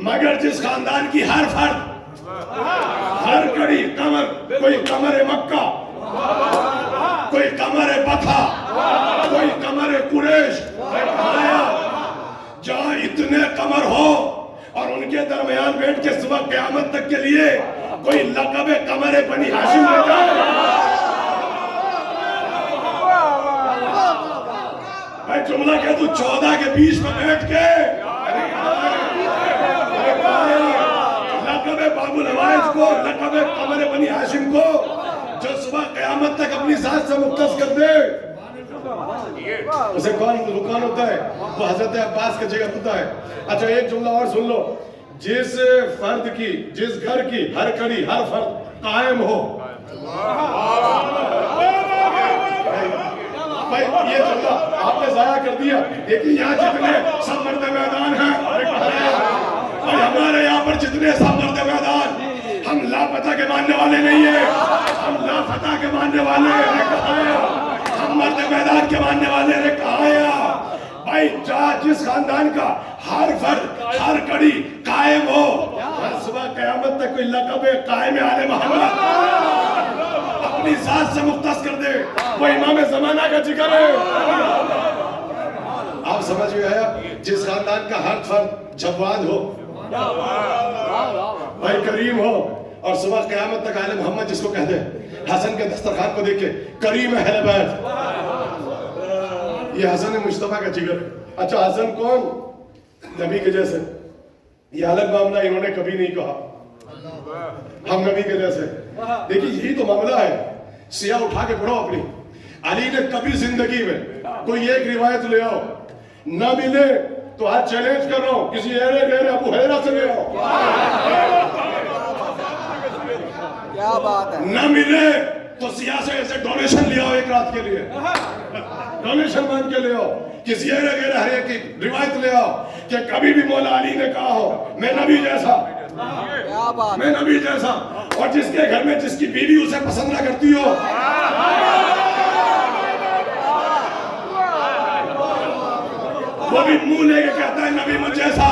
مگر جس خاندان کی ہر فرد، ہر کڑی قمر، کوئی قمر مکہ، کوئی قمر بطھا، کوئی قمر قریش، جہاں اتنے قمر ہو اور ان کے درمیان بیٹھ کے صبح قیامت تک کے لیے کوئی لقب قمر بنی ہاشم لے جائے، میں جملہ کہہ دوں 14 کے بیچ میں بیٹھ کے لقب باب الحوائج کو، لقب قمر بنی ہاشم کو جو صبح قیامت تک اپنی ذات سے مختص کر دے، اسے کون رکان ہوتا ہے؟ وہ حضرت عباس کا جگہ ہوتا ہے۔ اچھا ایک جملہ اور سن لو، جس فرد کی، جس گھر کی ہر کڑی، ہر فرد قائم ہو، بھائی یہ جملہ آپ نے ضائع کر دیا، لیکن یہاں جتنے سب مرد میدان ہیں، اور ہمارے یہاں پر جتنے سب مرد میدان، ہم لاپتہ کے ماننے والے نہیں ہیں، ہم لافتہ کے ماننے والے ہیں، ہم مرد میدان کے ماننے والے نے کہا ہے بھائی جس خاندان کا ہر فرد، ہر کڑی قائم ہو، ہر صبح قیامت تک کوئی لقب قائم آل محمد اپنی ذات سے مختص کر دے، وہ امام زمانہ کا ذکر ہے۔ آپ سمجھ میں آیا؟ جس خاندان کا ہر فرد جواد ہو، بھائی کریم ہو، اور صبح قیامت تک آل محمد جس کو کہتے ہیں، حسن کے دسترخوان کو دیکھ کے کریم اہل بیت، یہ حسن مصطفیٰ کا جگر۔ اچھا حسن کون؟ نبی کے جیسے، یہ الگ معاملہ انہوں نے کبھی نہیں کہا ہم نبی کے جیسے، دیکھیے یہی تو معاملہ ہے، سیاہ اٹھا کے پڑھو اپنی، علی نے کبھی زندگی میں کوئی ایک روایت لے آؤ، نہ ملے تو آج چیلنج کر رہا ہوں، کسی ایرے گہرے ابو حریرہ سے لے آؤ، کیا بات ہے، نہ ملے تو سیاہ سے ایسے ڈونیشن لے آؤ ایک رات کے لیے، ڈونیشن مان کے لے آؤ، کسی ایرے گہرے ہرے کی روایت لے آؤ کہ کبھی بھی مولا علی نے کہا ہو میں نبی جیسا، کیا بات، میں نبی جیسا، اور جس کے گھر میں جس کی بیوی اسے پسند نہ کرتی ہو، وہ بھی منہ لے کے کہتا ہے نبی مجھ جیسا۔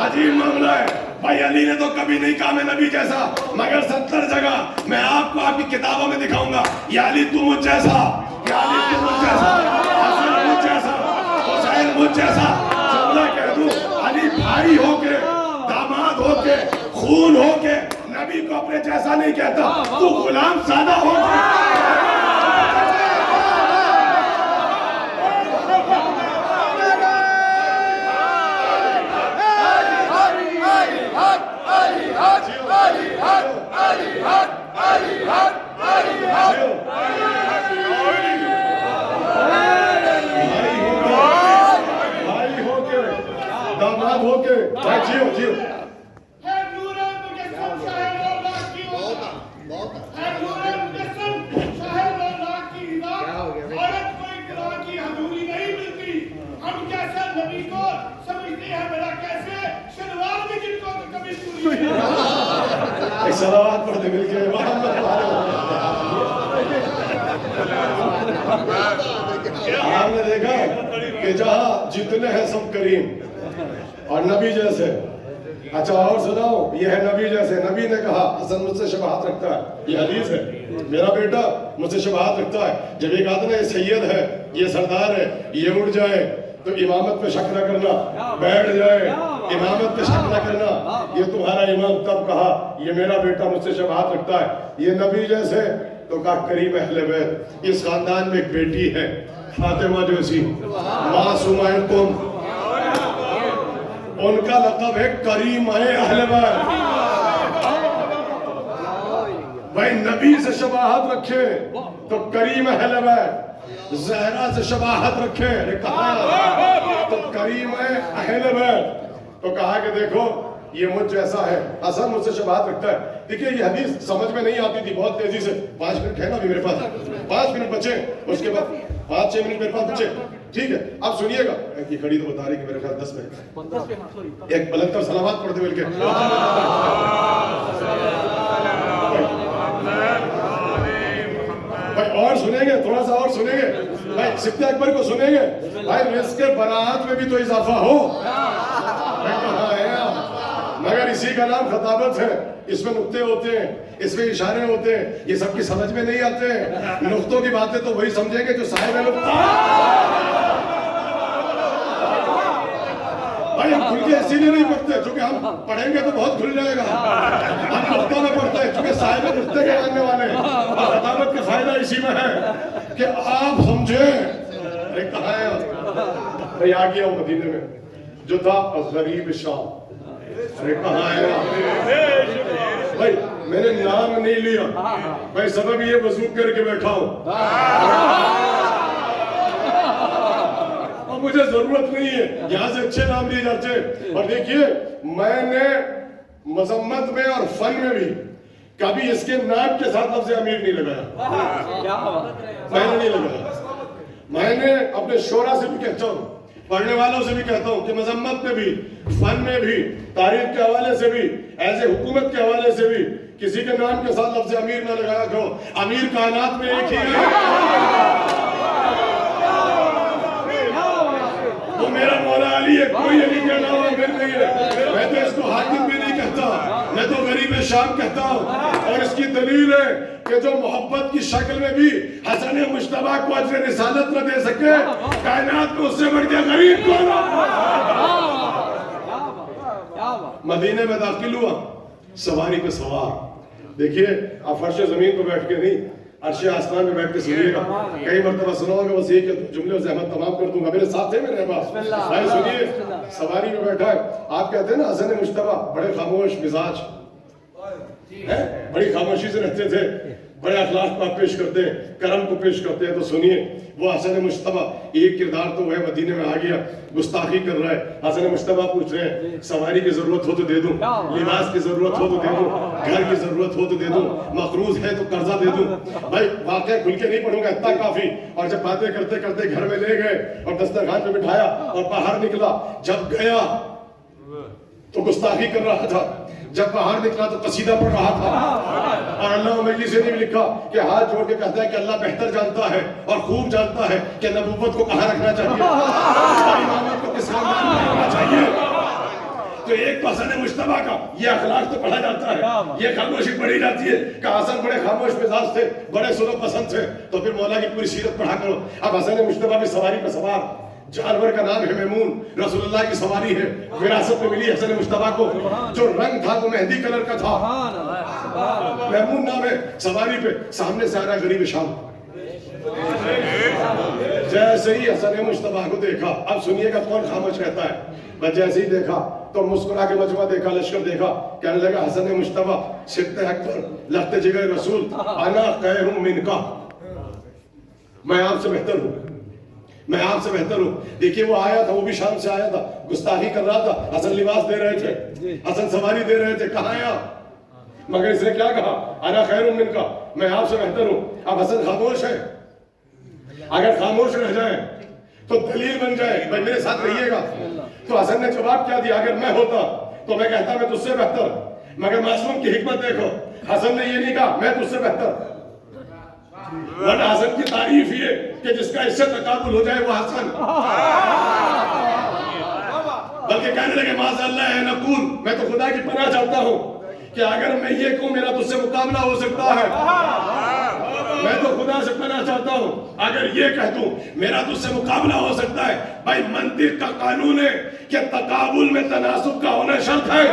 عجیب معاملہ ہے، بھائی علی نے تو کبھی نہیں کہا میں نبی جیسا، مگر 70 جگہ میں آپ کو آپ کی کتابوں میں دکھاؤں گا، یا علی تو مجھ جیسا، یا علی تو مجھ جیسا، حسن مجھ جیسا، حسین مجھ جیسا، جملہ کہہ دوں، علی بھائی ہو کے، داماد ہو کے، خون ہو کے، نبی کو اپنے جیسا نہیں کہتا، تو غلام زادہ ہو کے، بھائی ہو کے، داماد ہو کے، بھائی جیو جیو، ایک صلوات پڑھتے مل کے آپ نے دیکھا کہ جہاں جتنے ہیں سب کریم اور نبی جیسے، اچھا اور سناؤ، یہ ہے نبی جیسے، نبی نے کہا حسن مجھ سے شباہت رکھتا ہے، یہ حدیث ہے، میرا بیٹا مجھ سے شباہت رکھتا ہے، جب ایک آدمی یہ سید ہے، یہ سردار ہے، یہ اٹھ جائے تو امامت پہ شک نہ کرنا، بیٹھ جائے امامت پہ شک نہ کرنا، یہ تمہارا امام تب کہا یہ میرا بیٹا مجھ سے شباہت رکھتا ہے، یہ نبی جیسے، تو کہا کریم اہل بیت، اس خاندان میں ایک بیٹی ہے فاطمہ جیسی، معصومہ تم، ان کا لقب ہے کریم اہل بیت، بھائی نبی سے شباہت رکھے تو کریم اہل بیت، زہرا سے شباہت رکھے کہا تو کریم اہل بیت، تو کہا کہ دیکھو یہ مجھ جیسا ہے، حسن مجھ سے شباہت رکھتا ہے۔ دیکھیے یہ حدیث سمجھ میں نہیں آتی تھی، بہت تیزی سے 5 منٹ ہے نا ابھی میرے پاس، 5 منٹ بچے، اس کے بعد 5-6 منٹ میرے پاس بچے، ٹھیک ہے اب سنیے گا، یہ کھڑی تو بتا رہی کہ میرے خیال 10 منٹ، ایک بلند تر صلوات پڑھتے مل کے، سنیں گے, تھوڑا سا اور سنیں گے بھائی, صدیق اکبر کو سنیں گے بھائی, رزق براعت میں بھی تو اضافہ ہو. مگر اسی کا نام خطابت ہے, اس میں نقطے ہوتے ہیں, اس میں اشارے ہوتے ہیں, یہ سب کی سمجھ میں نہیں آتے ہیں. نقطوں کی باتیں تو وہی سمجھیں گے جو صاحب نقطہ. بھائی ہم کھل کے اسی لیے نہیں پڑھتے چونکہ ہم پڑھیں گے تو بہت کھل جائے گا. ہم نقطہ میں پڑھتے ہیں چونکہ صاحب نقطے کے ماننے والے ہیں, اور خطابت کا فائدہ اسی میں ہے کہ آپ سمجھیں. ارے کہاں ہے بھائی, آ گیا ہوں مدینے میں جو تھا غریب شام. ارے کہاں ہے بھائی, میں نے نام نہیں لیا بھائی, سبب یہ وضو کر کے بیٹھا ہوں اور مجھے ضرورت نہیں ہے, یہاں سے اچھے نام لیے جاتے ہیں. اور دیکھیے میں نے مذمت میں اور فن میں بھی کبھی اس کے نام کے ساتھ لفظ امیر نہیں لگایا, میں نے نہیں لگایا. میں نے اپنے شعرا سے بھی کہتا ہوں, پڑھنے والوں سے بھی کہتا ہوں کہ مذمت میں بھی, فن میں بھی, تاریخ کے حوالے سے بھی, ایسے حکومت کے حوالے سے بھی کسی کے نام کے ساتھ لفظ امیر نہ لگایا کرو. امیر کائنات میں ایک ہی ہے, وہ میرا مولا علی ہے, کوئی علی کے علاوہ امیر نہیں ہے. میں تو اس کو حاکم بھی نہیں کہتا, میں تو غریب شام کہتا ہوں. اور اس کی دلیل ہے کہ جو محبت کی شکل میں بھی حسن مجتبیٰ کو اجر رسالت نہ دے سکے, کائنات میں اس سے بڑھ کے غریب کون ہے. مدینے میں داخل ہوا, سواری پہ سوار. دیکھیے آپ فرش زمین پہ بیٹھ کے نہیں, عرش آسمان میں بیٹھ کے سنیے گا. کئی مرتبہ سناؤں گا, بس یہ کہ جملے سے احمد تمام کر دوں گا, میرے ساتھ ہے میرے پاس. بھائی سنیے, سواری میں بیٹھا ہے, آپ کہتے ہیں نا حسن مجتبیٰ بڑے خاموش مزاج, بڑی خاموشی سے رہتے تھے, بڑے اخلاق کو پیش کرتے ہیں, کرم کو پیش کرتے ہیں. تو سنیے وہ حسن مجتبیٰ, ایک کردار تو وہ ہے مدینے میں آ گیا, گستاخی کر رہا ہے. حسن مجتبیٰ پوچھ رہے ہیں سواری کی ضرورت ہو تو دے دوں, لباس کی ضرورت ہو تو دے دوں, گھر کی ضرورت ہو تو دے دوں, مقروض ہے تو قرضہ دے دوں. بھائی واقعہ کھل کے نہیں پڑھوں گا, اتنا کافی. اور جب باتیں کرتے کرتے گھر میں لے گئے اور دسترخوان پہ بٹھایا اور باہر نکلا, جب گیا تو گستاخی کر رہا تھا, جب باہر نکلا تو قصیدہ پڑھ رہا تھا. اور اللہ مجلس نے بھی لکھا کہ ہاتھ جوڑ کے کہتا ہے کہ اللہ بہتر جانتا ہے اور خوب جانتا ہے کہ نبوت کو کہاں رکھنا چاہیے, امامت کو کس خاندان میں رکھنا چاہیے. تو ایک تو حسن مجتبیٰ کا یہ اخلاق تو پڑھا جاتا ہے, یہ خاموشی پڑھی جاتی ہے کہ حسن بڑے خاموش مزاج تھے, بڑے سلو پسند تھے. تو پھر مولا کی پوری سیرت پڑھا کرو. اب حسن مجتبیٰ بھی سواری پہ سوار, جانور کا نام ہے میمون, رسول اللہ کی سواری ہے, وراثت میں ملی حسن مجتبیٰ کو. جو رنگ تھا وہ مہندی کلر کا تھا, میمون نام ہے. سواری پہ سامنے سے آ رہا غریب شام. جیسے ہی حسن مجتبیٰ کو دیکھا, اب سنیے گا کون خاموش رہتا ہے, بس جیسے ہی دیکھا تو مسکرا کے مجمع دیکھا, لشکر دیکھا, کہنے لگا حسن مجتبیٰ صدیق اکبر لخت جگر رسول, انا خیر منکا, میں آپ سے بہتر ہوں, میں آپ سے بہتر ہوں. دیکھیے وہ آیا تھا, وہ بھی شام سے آیا تھا, گستاخی کر رہا تھا, حسن لباس دے رہے تھے, حسن سواری دے رہے تھے, کہاں آیا, مگر اس نے کیا کہا, انا خیر منکا, میں آپ سے بہتر ہوں. اب حسن خاموش ہے, اگر خاموش رہ جائیں تو دلیل بن جائے, بھائی میرے ساتھ رہیے گا. تو حسن نے جواب کیا دیا, اگر میں ہوتا تو میں کہتا میں تجھ سے بہتر, مگر معصوم کی حکمت دیکھو, حسن نے یہ نہیں کہا میں تجھ سے بہتر. ورنہ حسن کی تعریف یہ کہ جس کا اس سے تقابل ہو جائے وہ حسن, بلکہ کہنے لگے معاذ اللہ ہے نقول, میں تو خدا کی پناہ چاہتا ہوں کہ اگر میں یہ کہوں میرا تجھ سے مقابلہ ہو سکتا ہے, میں تو خدا سے پناہ چاہتا ہوں اگر یہ کہہ دوں میرا تجھ سے مقابلہ ہو سکتا ہے. بھائی منطق کا قانون ہے کہ تقابل میں تناسب کا ہونا شرط ہے,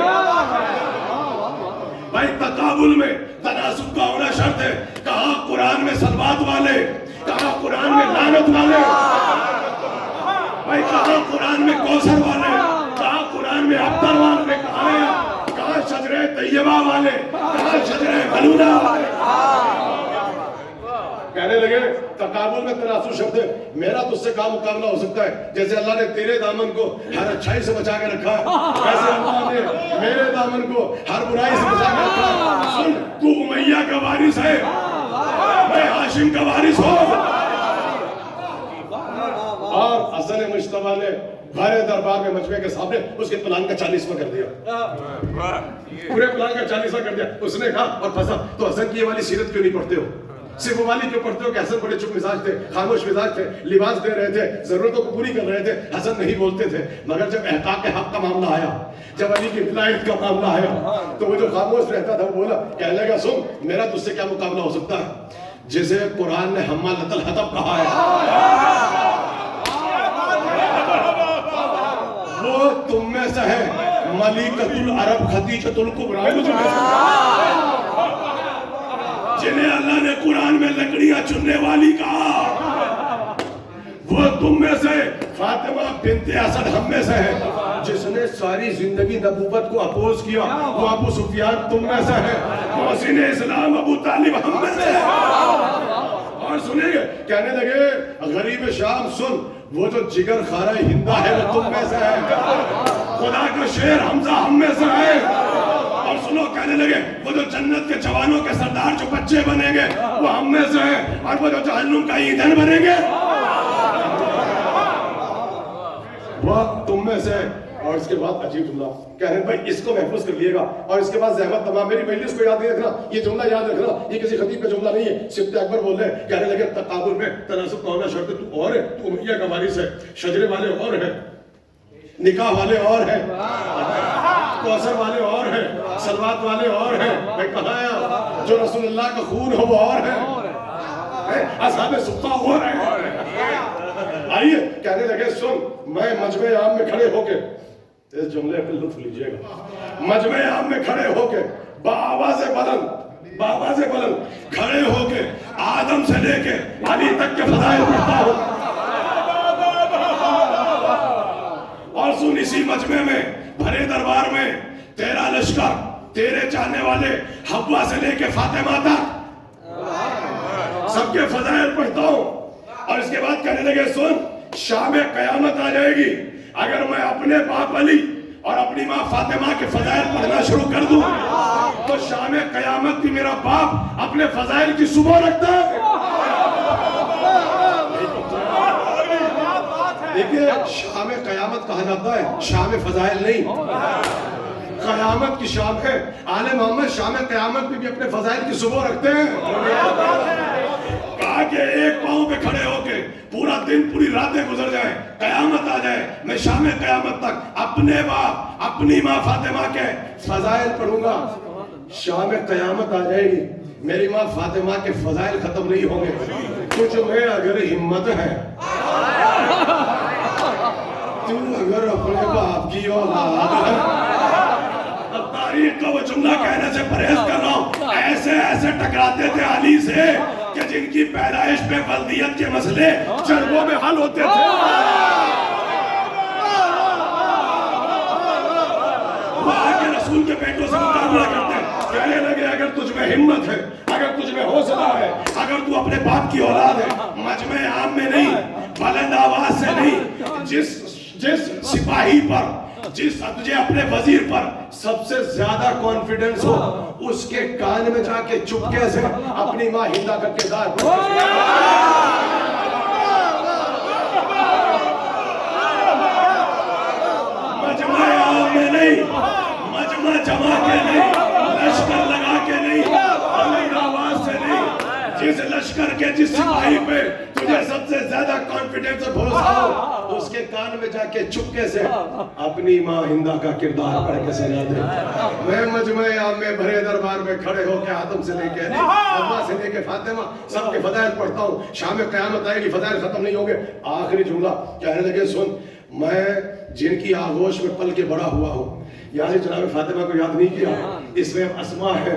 بھائی تقابل میں تناسب کا ہونا شرط ہے. کہاں قرآن میں سلوات والے, کہاں قرآن میں لعنت والے, بھائی کہاں قرآن میں کوثر والے, کہاں قرآن میں ابتر والے, کہاں شجرہ طیبہ والے, کہاں شجرہ ملونہ والے. کہنے لگے تقابل میں تناسب شرط ہے, میرا تجھ سے کہاں مقابلہ ہو سکتا ہے, جیسے اللہ نے تیرے دامن کو ہر اچھائی سے بچا کے رکھا ہے, ایسے اللہ نے میرے دامن کو ہر برائی سے بچا کے رکھا ہے. سن, تو امیہ کا وارث ہے, میں ہاشم کا وارث ہوں. اور حسن مجتبیٰ نے بھارے دربار میں مجمع کے سامنے اس کے پلان کا 40واں کر دیا, پورے پلان کا 40واں کر دیا. اس نے کہا اور پھنسا, تو حسن کی یہ والی سیرت کیوں نہیں پڑھتے ہو, صرف وہ والی کیوں پڑھتے ہو کہ حسن بڑے چپ مزاج تھے، خاموش مزاج تھے، لباس دے رہے تھے، ضرورتوں کو پوری کر رہے تھے، حسن نہیں بولتے تھے. مگر جب احقاق حق کا معاملہ آیا، جب علی کی ولایت کا معاملہ آیا، تو وہ جو خاموش رہتا تھا وہ بولا، کہنے لگا سن میرا تجھ سے کیا مقابلہ ہو سکتا ہے جسے قرآن نے حمالۃ الحطب کہا ہے. وہ تم میں سے ہے ملکۃ العرب خدیجۃ الکبریٰ، جنہیں اللہ نے قرآن میں لکڑیاں چننے والی کہا. وہ تم میں سے فاطمہ بنت اسد ہم میں سے ہے جس نے ساری زندگی نبوت کو اپوز کیا. وہ ابو سفیان تم میں سے ہے. محسن اسلام ابو طالب ہم میں سے ہے. اور سنیں گے کہنے لگے غریب شام سن، وہ جو جگر خارہ ہندہ ہے وہ تم میں سے ہے. خدا کا شیر حمزہ ہم میں سے ہے. اور سنو کہنے لگے وہ جو جنت کے جوانوں کے سردار جو بچے بنیں گے وہ ہم میں سے ہیں. اور وہ جو جہنم کا ایندھن بنیں گے وہ تم میں سے ہے. اور اس کے بعد عجیب جملہ کہہ رہے ہیں بھائی اس کو محفوظ کر لیے گا. اور اس کے بعد زحمت تمام میری مجلس کو یاد نہیں رکھنا، یہ جملہ یاد رکھنا، یہ کسی خطیب کا جملہ نہیں ہے. سبت اکبر بول رہے ہیں، کہنے لگے تقابل میں تناسب کا ہونا شرط ہے. تو اور ہے، تو امیہ کا وارث ہے، شجرے والے اور ہیں، نکاح والے اور ہیں، کوثر والے اور ہیں، سلوات والے اور ہیں. میں کہاں آیا جو رسول اللہ کا خون ہو وہ اور ہیں، اصحاب صفہ اور ہیں. آئیے کہنے لگے سن میں مجمع عام میں کھڑے ہو کے، اس جملے پہ لطف لیجئے گا، مجمع عام میں کھڑے ہو کے بآواز بلند کھڑے ہو کے آدم سے لے کے علی تک کے فضائل پڑھتا ہوں. اور سن اسی مجمع میں بھرے دربار میں تیرا لشکر، تیرے چاہنے والے حوا سے لے کے فاطمہ تک سب کے فضائل پڑھتا ہوں. اور اس کے بعد کہنے لگے سن شام قیامت آ جائے گی اگر میں اپنے باپ علی اور اپنی ماں فاطمہ کے فضائل پڑھنا شروع کر دوں تو شام قیامت بھی میرا باپ اپنے فضائل کی صبح رکھتا ہے. دیکھیں شام قیامت کہا جاتا ہے، شام فضائل نہیں، قیامت کی شام ہے. آل محمد شام قیامت میں بھی اپنے فضائل کی صبح رکھتے ہیں. کہا کہ ایک پاؤں پہ کھڑے ہو کے پورا دن پوری راتیں گزر جائیں، قیامت آ جائے، میں شام قیامت تک اپنے باپ اپنی ماں فاطمہ کے فضائل پڑھوں گا. شام قیامت آ جائے گی، میری ماں فاطمہ کے فضائل ختم نہیں ہوں گے. تجھ میں اگر ہمت ہے، تو اگر اپنے باپ کی اولاد ہے. اب تاریخ کا وہ جملہ کہنے سے پرہیز کر رہا ہوں. ایسے ٹکراتے تھے علی سے کہ جن کی پیدائش پہ ولدیت کے مسئلے چربوں میں حل ہوتے تھے. وہ آگے رسول کے بیٹوں سے مقابلہ کرتے ہیں. کہنے لگے اگر تجھ میں ہمت ہے، اگر تجھ میں حوصلہ ہے، اگر تو اپنے باپ کی اولاد ہے، مجمع عام میں نہیں، بلند آواز سے نہیں، جس سپاہی پر، جس تجھے اپنے وزیر پر سب سے زیادہ کانفیڈنس ہو اس کے کان میں جا کے چپکے سے اپنی ماں ہندا کا کردار مجمع عام میں نہیں، مجمع جما کے نہیں، لشکر لگا کے نہیں، بلند آواز سے نہیں، جس لشکر کے جس سپاہی پہ تجھے سب سے زیادہ کانفیڈنس اور بھروسہ ہو اس کے کان میں جا کے چپکے سے اپنی ماں ہندا کا کردار پڑھ کے سنا دے. میں مجمع عام میں بھرے دربار میں کھڑے ہو کے آدم سے لے کے حوا سے لے کے فاطمہ سب کے فضائل پڑھتا ہوں. شام قیامت آئے گی، فضائل ختم نہیں ہوں گے. آخری جملہ کہنے لگے سن میں جن کی آغوش میں پل کے بڑا ہوا ہوں، یعنی جناب فاطمہ کو یاد نہیں کیا، اس میں اب اسماء ہے،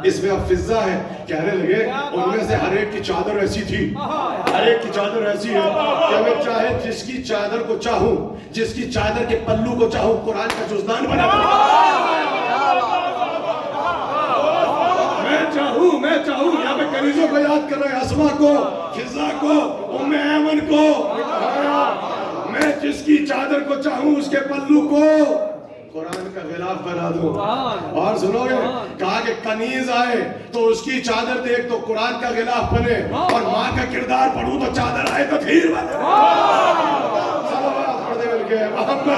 اس میں اب فضہ ہے. کہنے لگے ان میں سے ہر ایک کی چادر ایسی تھی، ہر ایک کی چادر ایسی ہے کہ میں چاہے جس کی چادر کو چاہوں، جس کی چادر کے پلو کو چاہوں قرآن کا جزدان بنا میں چاہوں. یہاں پہ کنیزوں کو یاد کر رہے ہیں، اسماء کو، فضہ کو، ام ایمن کو. میں جس کی چادر کو چاہوں اس کے پلو کو قرآن کا غلاف بنا دوں. اور سنو گے کہا کہ کنیز آئے تو اس کی چادر دیکھ تو قرآن کا غلاف بنے، اور ماں کا کردار پڑھوں تو چادر آئے تو تھیر بنے. صلوات پڑھ دے مل کے محمد.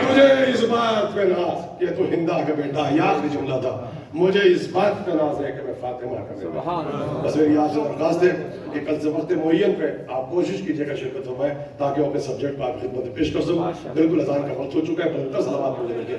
تجھے اس بات پہ ناز یہ تو ہندا کا بیٹا یہ آخری جملہ تھا. مجھے اس بات پہ ناز ہے کہ میں فاطمہ کا بیٹا. بس میری آپ سے درخواست ہے کہ کل سے وقت معین پہ آپ کوشش کیجیے گا شرکت ہو میں تاکہ وہ اپنے سبجیکٹ پر آپ خدمت پیش کر سکوں. بالکل اذان کا وقت ہو چکا ہے. 75 سلامات مجھے لگے.